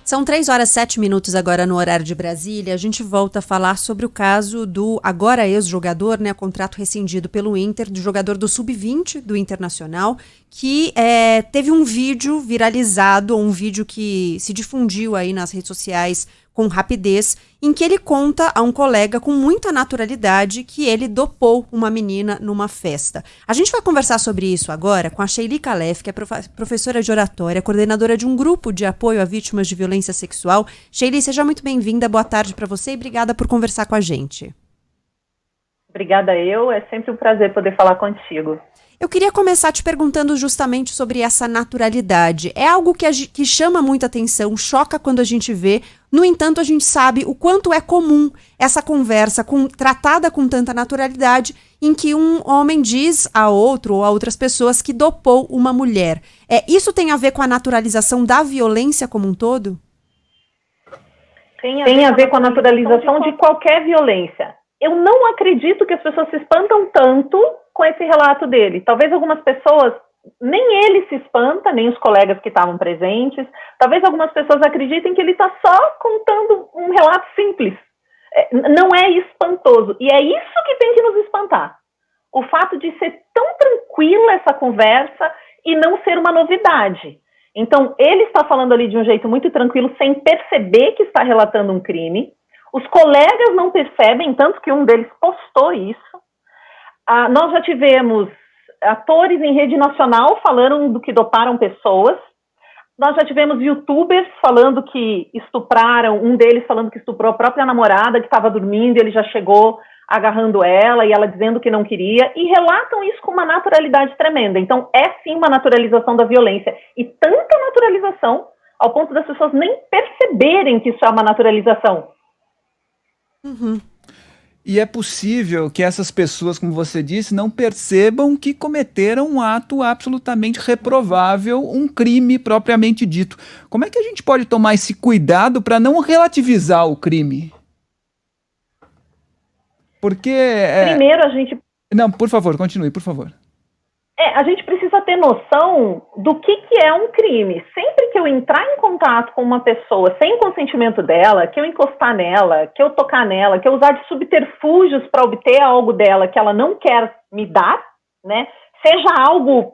São 3h07 agora no horário de Brasília. A gente volta a falar sobre o caso do agora ex-jogador, né, contrato rescindido pelo Inter, do jogador do Sub-20 do Internacional, que teve um vídeo viralizado, um vídeo que se difundiu aí nas redes sociais com rapidez, em que ele conta a um colega com muita naturalidade que ele dopou uma menina numa festa. A gente vai conversar sobre isso agora com a Sheili Calef, que é professora de oratória, coordenadora de um grupo de apoio a vítimas de violência sexual. Sheili, seja muito bem-vinda, boa tarde para você e obrigada por conversar com a gente. Obrigada é sempre um prazer poder falar contigo. Eu queria começar te perguntando justamente sobre essa naturalidade. É algo que chama muita atenção, choca quando a gente vê. No entanto, a gente sabe o quanto é comum essa conversa tratada com tanta naturalidade, em que um homem diz a outro ou a outras pessoas que dopou uma mulher. Isso tem a ver com a naturalização da violência como um todo? Tem a ver com a naturalização de qualquer violência. Eu não acredito que as pessoas se espantam tanto com esse relato dele. Talvez algumas pessoas, nem ele se espanta, nem os colegas que estavam presentes. Talvez algumas pessoas acreditem que ele está só contando um relato simples. Não é espantoso. E é isso que tem que nos espantar. O fato de ser tão tranquila essa conversa e não ser uma novidade. Então, ele está falando ali de um jeito muito tranquilo, sem perceber que está relatando um crime. Os colegas não percebem, tanto que um deles postou isso. Nós já tivemos atores em rede nacional falando do que doparam pessoas. Nós já tivemos youtubers falando que estupraram, um deles falando que estuprou a própria namorada que estava dormindo e ele já chegou agarrando ela e ela dizendo que não queria, e relatam isso com uma naturalidade tremenda. Então, é sim uma naturalização da violência. E tanta naturalização ao ponto das pessoas nem perceberem que isso é uma naturalização. Uhum. E é possível que essas pessoas, como você disse, não percebam que cometeram um ato absolutamente reprovável, um crime propriamente dito. Como é que a gente pode tomar esse cuidado para não relativizar o crime? Porque... Primeiro a gente... Não, por favor, continue, por favor. A gente precisa ter noção do que é um crime. Sempre que eu entrar em contato com uma pessoa sem consentimento dela, que eu encostar nela, que eu tocar nela, que eu usar de subterfúgios para obter algo dela que ela não quer me dar, né? Seja algo...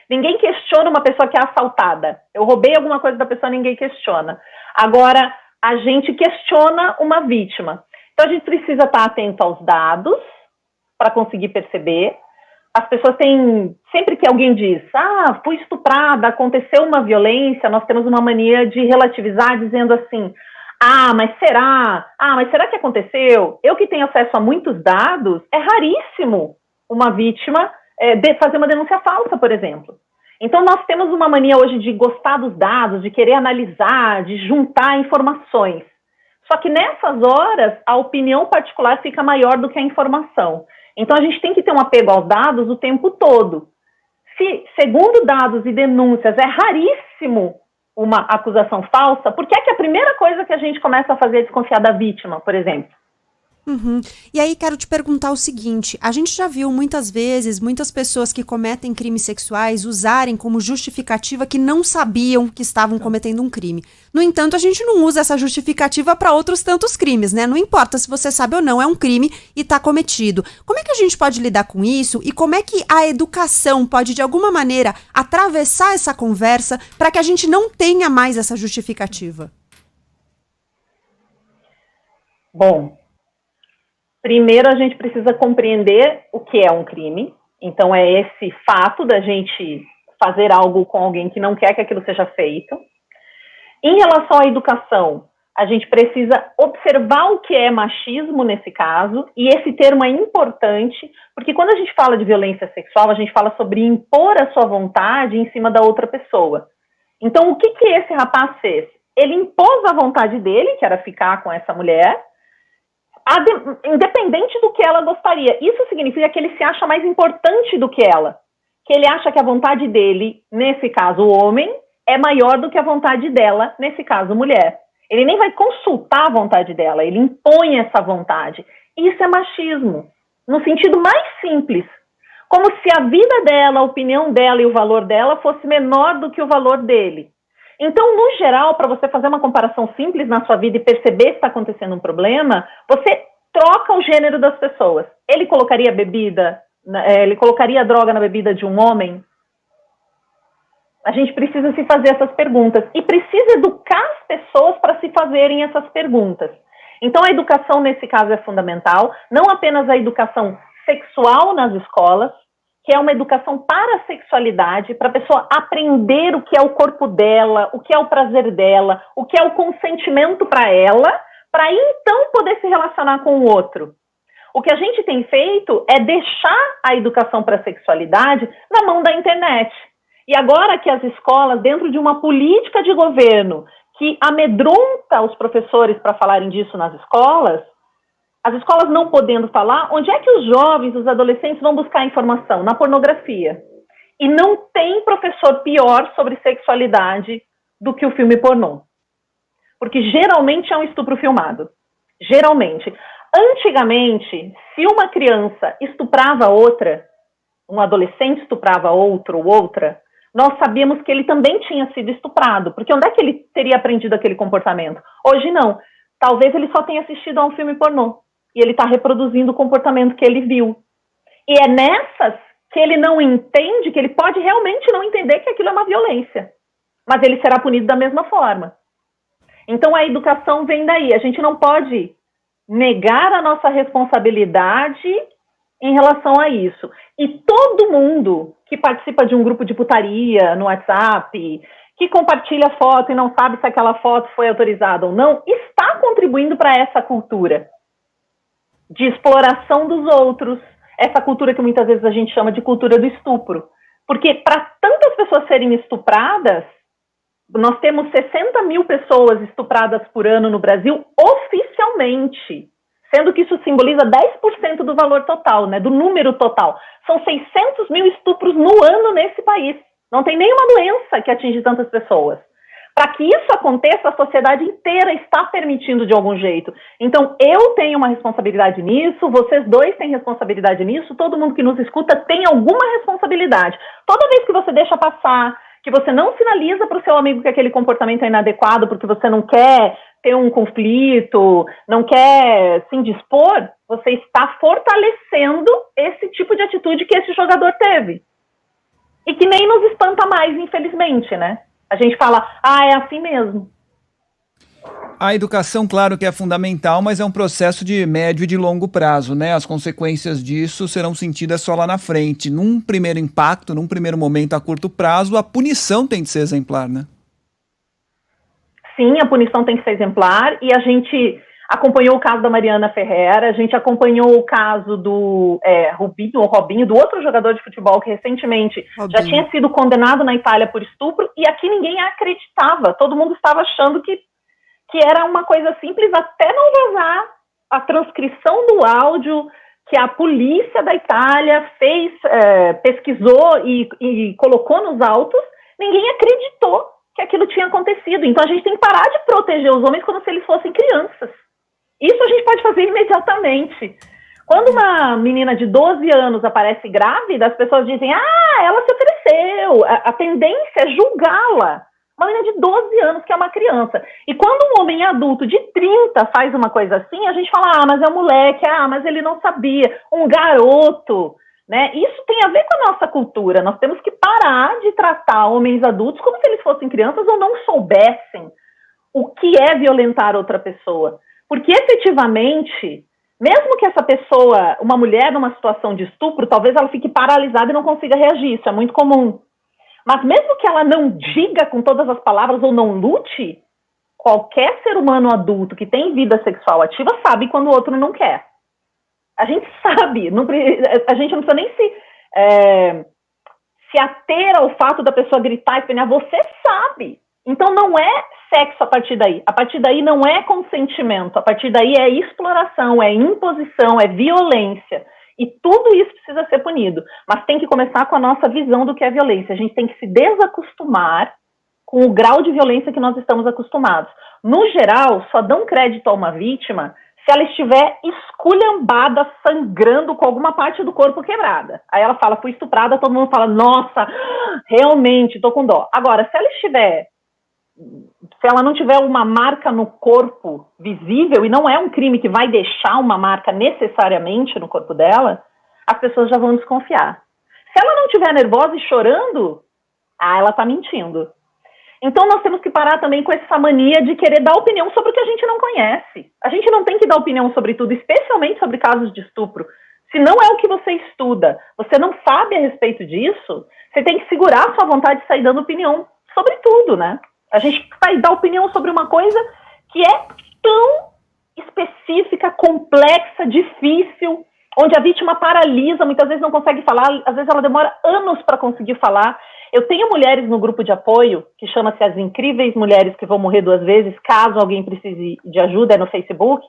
Ninguém questiona uma pessoa que é assaltada. Eu roubei alguma coisa da pessoa, ninguém questiona. Agora, a gente questiona uma vítima. Então, a gente precisa estar atento aos dados para conseguir perceber. As pessoas têm, sempre que alguém diz, fui estuprada, aconteceu uma violência, nós temos uma mania de relativizar dizendo assim, mas será que aconteceu? Eu que tenho acesso a muitos dados, é raríssimo uma vítima fazer uma denúncia falsa, por exemplo. Então nós temos uma mania hoje de gostar dos dados, de querer analisar, de juntar informações. Só que nessas horas, a opinião particular fica maior do que a informação. Então, a gente tem que ter um apego aos dados o tempo todo. Se, segundo dados e denúncias, é raríssimo uma acusação falsa, por que é que a primeira coisa que a gente começa a fazer é desconfiar da vítima, por exemplo? Uhum. E aí quero te perguntar o seguinte, a gente já viu muitas vezes, muitas pessoas que cometem crimes sexuais usarem como justificativa que não sabiam que estavam cometendo um crime. No entanto, a gente não usa essa justificativa para outros tantos crimes, né? Não importa se você sabe ou não, é um crime e está cometido. Como é que a gente pode lidar com isso e como é que a educação pode, de alguma maneira, atravessar essa conversa para que a gente não tenha mais essa justificativa? Bom, primeiro, a gente precisa compreender o que é um crime. Então, é esse fato da gente fazer algo com alguém que não quer que aquilo seja feito. Em relação à educação, a gente precisa observar o que é machismo nesse caso, e esse termo é importante, porque quando a gente fala de violência sexual, a gente fala sobre impor a sua vontade em cima da outra pessoa. Então, o que esse rapaz fez? Ele impôs a vontade dele, que era ficar com essa mulher, independente do que ela gostaria. Isso significa que ele se acha mais importante do que ela. Que ele acha que a vontade dele, nesse caso o homem, é maior do que a vontade dela, nesse caso mulher. Ele nem vai consultar a vontade dela, ele impõe essa vontade. Isso é machismo, no sentido mais simples. Como se a vida dela, a opinião dela e o valor dela fosse menor do que o valor dele. Então, no geral, para você fazer uma comparação simples na sua vida e perceber se está acontecendo um problema, você troca o gênero das pessoas. Ele colocaria droga na bebida de um homem? A gente precisa se fazer essas perguntas e precisa educar as pessoas para se fazerem essas perguntas. Então, a educação, nesse caso, é fundamental, não apenas a educação sexual nas escolas, que é uma educação para a sexualidade, para a pessoa aprender o que é o corpo dela, o que é o prazer dela, o que é o consentimento para ela, para então poder se relacionar com o outro. O que a gente tem feito é deixar a educação para a sexualidade na mão da internet. E agora que as escolas, dentro de uma política de governo que amedronta os professores para falarem disso nas escolas, as escolas não podendo falar, onde é que os jovens, os adolescentes vão buscar informação? Na pornografia. E não tem professor pior sobre sexualidade do que o filme pornô. Porque geralmente é um estupro filmado. Geralmente. Antigamente, se uma criança estuprava outra, um adolescente estuprava outro ou outra, nós sabíamos que ele também tinha sido estuprado. Porque onde é que ele teria aprendido aquele comportamento? Hoje não. Talvez ele só tenha assistido a um filme pornô. E ele está reproduzindo o comportamento que ele viu. E é nessas que ele não entende, que ele pode realmente não entender que aquilo é uma violência. Mas ele será punido da mesma forma. Então a educação vem daí. A gente não pode negar a nossa responsabilidade em relação a isso. E todo mundo que participa de um grupo de putaria no WhatsApp, que compartilha foto e não sabe se aquela foto foi autorizada ou não, está contribuindo para essa cultura de exploração dos outros, essa cultura que muitas vezes a gente chama de cultura do estupro. Porque para tantas pessoas serem estupradas, nós temos 60 mil pessoas estupradas por ano no Brasil oficialmente, sendo que isso simboliza 10% do valor total, né, do número total. São 600 mil estupros no ano nesse país. Não tem nenhuma doença que atinge tantas pessoas. Para que isso aconteça, a sociedade inteira está permitindo de algum jeito. Então, eu tenho uma responsabilidade nisso, vocês dois têm responsabilidade nisso, todo mundo que nos escuta tem alguma responsabilidade. Toda vez que você deixa passar, que você não sinaliza para o seu amigo que aquele comportamento é inadequado, porque você não quer ter um conflito, não quer se indispor, você está fortalecendo esse tipo de atitude que esse jogador teve. E que nem nos espanta mais, infelizmente, né? A gente fala, é assim mesmo. A educação, claro que é fundamental, mas é um processo de médio e de longo prazo, né? As consequências disso serão sentidas só lá na frente. Num primeiro impacto, num primeiro momento a curto prazo, a punição tem de ser exemplar, né? Sim, a punição tem que ser exemplar, e a gente acompanhou o caso da Mariana Ferreira, a gente acompanhou o caso do Robinho, do outro jogador de futebol que recentemente já tinha sido condenado na Itália por estupro, e aqui ninguém acreditava, todo mundo estava achando que era uma coisa simples, até não vazar a transcrição do áudio que a polícia da Itália fez, pesquisou e colocou nos autos, ninguém acreditou que aquilo tinha acontecido. Então a gente tem que parar de proteger os homens como se eles fossem crianças. Isso a gente pode fazer imediatamente. Quando uma menina de 12 anos aparece grávida, as pessoas dizem, ela se ofereceu. A tendência é julgá-la. Uma menina de 12 anos, que é uma criança. E quando um homem adulto de 30 faz uma coisa assim, a gente fala, mas é um moleque, mas ele não sabia. Um garoto, né? Isso tem a ver com a nossa cultura. Nós temos que parar de tratar homens adultos como se eles fossem crianças ou não soubessem o que é violentar outra pessoa. Porque, efetivamente, mesmo que essa pessoa, uma mulher numa situação de estupro, talvez ela fique paralisada e não consiga reagir, isso é muito comum. Mas mesmo que ela não diga com todas as palavras ou não lute, qualquer ser humano adulto que tem vida sexual ativa sabe quando o outro não quer. A gente sabe, a gente não precisa nem se ater ao fato da pessoa gritar e espernear, você sabe. Então não é sexo a partir daí. A partir daí não é consentimento. A partir daí é exploração, é imposição, é violência. E tudo isso precisa ser punido. Mas tem que começar com a nossa visão do que é violência. A gente tem que se desacostumar com o grau de violência que nós estamos acostumados. No geral, só dão crédito a uma vítima se ela estiver esculhambada, sangrando com alguma parte do corpo quebrada. Aí ela fala, fui estuprada, todo mundo fala, nossa, realmente, tô com dó. Agora, se ela estiver se ela não tiver uma marca no corpo visível, e não é um crime que vai deixar uma marca necessariamente no corpo dela, as pessoas já vão desconfiar. Se ela não estiver nervosa e chorando, ela está mentindo. Então nós temos que parar também com essa mania de querer dar opinião sobre o que a gente não conhece. A gente não tem que dar opinião sobre tudo, especialmente sobre casos de estupro. Se não é o que você estuda, você não sabe a respeito disso, você tem que segurar a sua vontade de sair dando opinião sobre tudo, né? A gente vai dar opinião sobre uma coisa que é tão específica, complexa, difícil, onde a vítima paralisa, muitas vezes não consegue falar, às vezes ela demora anos para conseguir falar. Eu tenho mulheres no grupo de apoio, que chama-se As Incríveis Mulheres que Vão Morrer Duas Vezes, caso alguém precise de ajuda, é no Facebook,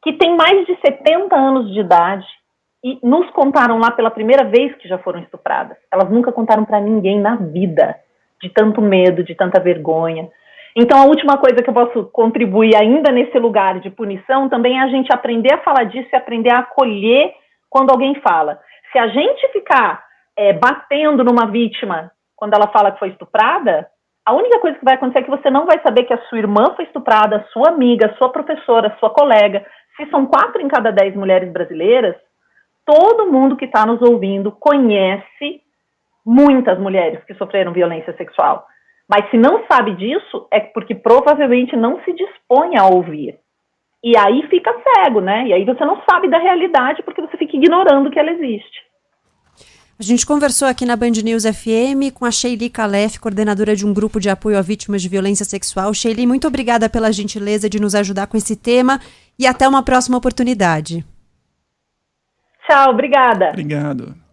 que tem mais de 70 anos de idade e nos contaram lá pela primeira vez que já foram estupradas. Elas nunca contaram para ninguém na vida, de tanto medo, de tanta vergonha. Então, a última coisa que eu posso contribuir ainda nesse lugar de punição também é a gente aprender a falar disso e aprender a acolher quando alguém fala. Se a gente ficar batendo numa vítima quando ela fala que foi estuprada, a única coisa que vai acontecer é que você não vai saber que a sua irmã foi estuprada, a sua amiga, a sua professora, a sua colega. Se são 4 em cada 10 mulheres brasileiras, todo mundo que está nos ouvindo conhece muitas mulheres que sofreram violência sexual. Mas se não sabe disso, é porque provavelmente não se dispõe a ouvir. E aí fica cego, né? E aí você não sabe da realidade porque você fica ignorando que ela existe. A gente conversou aqui na Band News FM com a Sheili Calef, coordenadora de um grupo de apoio a vítimas de violência sexual. Sheili, muito obrigada pela gentileza de nos ajudar com esse tema e até uma próxima oportunidade. Tchau, obrigada. Obrigado.